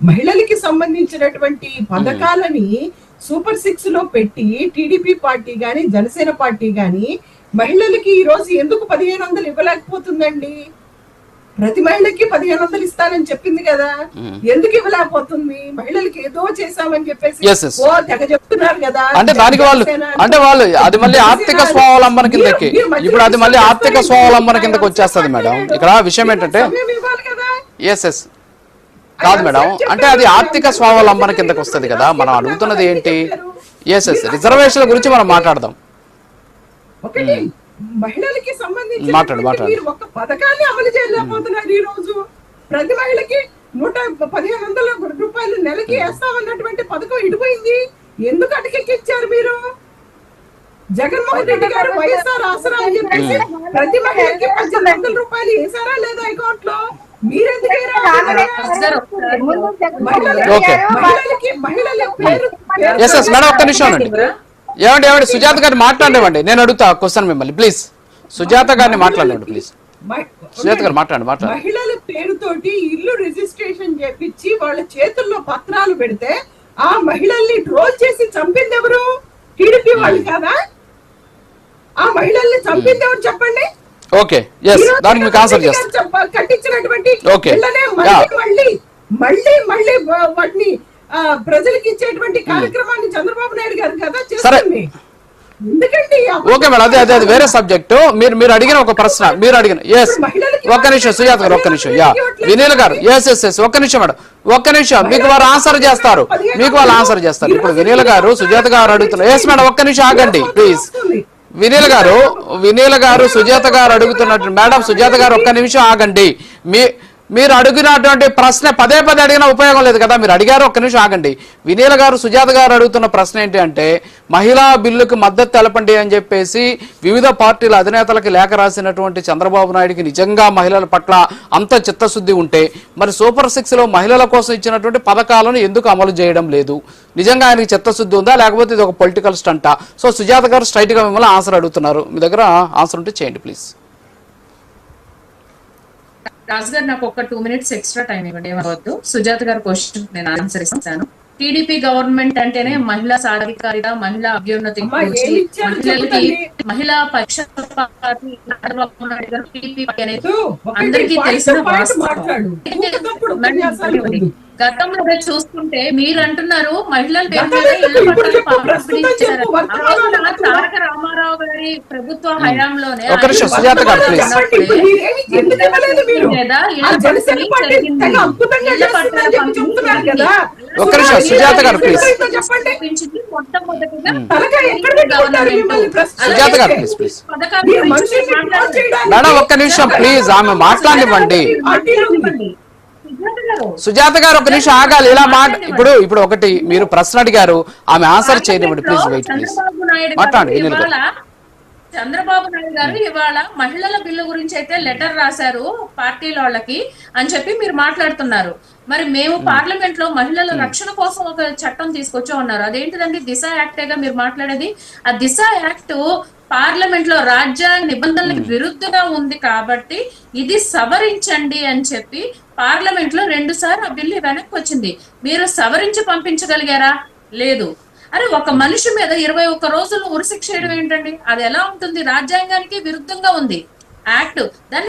మహిళలకి సంబంధించినటువంటి పథకాలని సూపర్ 6 లో పెట్టి టీడీపీ పార్టీ గాని జనసేన పార్టీ గాని మహిళలకి ఈ రోజు ఎందుకు 1500 ఇవ్వలేకపోతుందండి? ప్రతి మహిళకి 1500 ఇస్తానని చెప్పింది కదా, ఎందుకు ఇవ్వలేకపోతుంది? మహిళలకి ఏదో చేశామని చెప్పేసి ఓ తెగ చెప్తున్నారు కదా. అంటే దానికి వాళ్ళు అది మళ్ళీ ఆర్థిక స్వావలంబన కిందకి, ఇప్పుడు అది మళ్ళీ ఆర్థిక స్వావలంబన కిందకి వచ్చేస్తుంది మేడం. ఇక్కడ విషయం ఏంటంటే ఎస్ కాదు మేడం, అంటే అది ఆర్థిక స్వావలంబన కిందకి వస్తుంది కదా. మనం అడుగుతున్నది ఏంటి? ఎస్ రిజర్వేషన్ల గురించి మనం మాట్లాడదాం. ఒకటి మహిళలకి సంబంధించి మీరు ఒక పథకాన్ని అమలు చేయలేకపోతున్నారు. ఈ రోజు ప్రతి మహిళకి 11500 రూపాయలు నెలకి వేస్తామన్నటువంటి పథకం ఇడిపోయింది. ఎందుకు అటకెక్కిచ్చారు మీరు? జగన్మోహన్ రెడ్డి గారు వైఎస్ఆర్ ఆసరా అని చెప్పేసి ప్రతి మహిళకి 1800 రూపాయలు వేసారా లేదా అకౌంట్ లో? ఒక్క నిమిషం అండి. ఏమండి సుజాత గారిని మాట్లాడేవండి, నేను అడుగుతా క్వశ్చన్ మిమ్మల్ని ప్లీజ్. సుజాత గారిని మాట్లాడండి ప్లీజ్. సుజాత గారు మాట్లాడండి. మహిళల పేరుతోటి ఇల్లు రిజిస్ట్రేషన్ చేపించి వాళ్ళ చేతుల్లో పత్రాలు పెడితే ఆ మహిళల్ని ట్రోల్ చేసి చంపింది ఎవరు? టీడీపీ వాళ్ళు కాదా? ఆ మహిళల్ని చంపింది ఎవరు చెప్పండి? ఓకే ఎస్, దానికి మీకు ఆన్సర్ చేస్తాను. కట్టించినటువంటి మళ్ళీ వాటిని ప్రజలకు ఇచ్చేటువంటి కార్యక్రమాన్ని చంద్రబాబు నాయుడు గారు కదా చేస్తుంది. ఓకే మేడం, అదే వేరే సబ్జెక్టు. మీరు అడిగిన ఒక ప్రశ్న మీరు అడిగిన ఎస్ ఒక్క నిమిషం సుజాత గారు, ఒక్క నిమిషం. వినీల్ గారు ఎస్ ఒక్క నిమిషం మేడం, ఒక్క నిమిషం. మీకు వారు ఆన్సర్ చేస్తారు, వాళ్ళు ఆన్సర్ చేస్తారు. ఇప్పుడు వినీల్ గారు సుజాత గారు అడుగుతున్నారు. ఎస్ మేడం ఒక్క నిమిషం ఆగండి ప్లీజ్. వినీల్ గారు సుజాత గారు అడుగుతున్నట్టు. మేడం సుజాత గారు ఒక్క నిమిషం ఆగండి. మీరు అడిగినటువంటి ప్రశ్న పదే అడిగినా ఉపయోగం లేదు కదా, మీరు అడిగారు. ఒక్క నిమిషం ఆగండి. వినీల్ గారు సుజాత గారు అడుగుతున్న ప్రశ్న ఏంటి అంటే, మహిళా బిల్లుకు మద్దతు తెలపండి అని చెప్పేసి వివిధ పార్టీల అధినేతలకు లేఖ రాసినటువంటి చంద్రబాబు నాయుడికి నిజంగా మహిళల పట్ల అంత చిత్తశుద్ధి ఉంటే మరి సూపర్ 6 లో మహిళల కోసం ఇచ్చినటువంటి పథకాలను ఎందుకు అమలు చేయడం లేదు? నిజంగా ఆయనకి చిత్తశుద్ధి ఉందా, లేకపోతే ఇది ఒక పొలిటికల్ స్టంటా? సో సుజాత గారు స్ట్రైట్ గా మిమ్మల్ని ఆన్సర్ అడుగుతున్నారు. మీ దగ్గర ఆన్సర్ ఉంటే చేయండి ప్లీజ్. రాజు గారు నాకు ఒక 2 minutes ఎక్స్ట్రా టైం ఇవ్వండి, ఏమవద్దు. సుజాత గారి క్వశ్చన్ నేను ఆన్సర్ ఇస్తాను. టీడీపీ గవర్నమెంట్ అంటేనే మహిళా సాధికారిత, మహిళా అభ్యున్నతి, మహిళలకి మహిళా పక్షపాతి టీడీపీ అనేది అందరికీ తెలిసిన వాస్తవం. గతంలో చూసుకుంటే మీరు అంటున్నారు మహిళలు తారక రామారావు గారి ప్రభుత్వ హయాంలోనే ఒక్క నిమిషం ప్లీజ్, ఆమె మాట్లాడివ్వండి. సుజాత గారు ఒక నిమిషం ఆగాలి. ఇలా ఇప్పుడు ఒకటి మీరు ప్రశ్న అడిగారు, ఆమె ఆన్సర్ చేయనివ్వండి ప్లీజ్. వెయిట్ ప్లీజ్, మాట్లాడండి. చంద్రబాబు నాయుడు గారు ఇవాళ మహిళల బిల్లు గురించి అయితే లెటర్ రాశారు పార్టీల వాళ్ళకి అని చెప్పి మీరు మాట్లాడుతున్నారు. మరి మేము పార్లమెంట్ లో మహిళల రక్షణ కోసం ఒక చట్టం తీసుకొచ్చా ఉన్నారు. అదేంటిదండి? దిశ యాక్టేగా మీరు మాట్లాడేది. ఆ దిశ యాక్ట్ పార్లమెంట్ లో రాజ్యాంగ నిబంధనలకు విరుద్ధంగా ఉంది కాబట్టి ఇది సవరించండి అని చెప్పి పార్లమెంట్ లో 2 సార్లు ఆ బిల్లు వెనక్కి వచ్చింది. మీరు సవరించి పంపించగలిగారా? లేదు. అరే ఒక మనిషి మీద 21 రోజులు ఉరిశిక్ష చేయడం ఏంటండి? అది ఎలా ఉంటుంది? రాజ్యాంగానికి విరుద్ధంగా ఉంది యాక్ట్. దాన్ని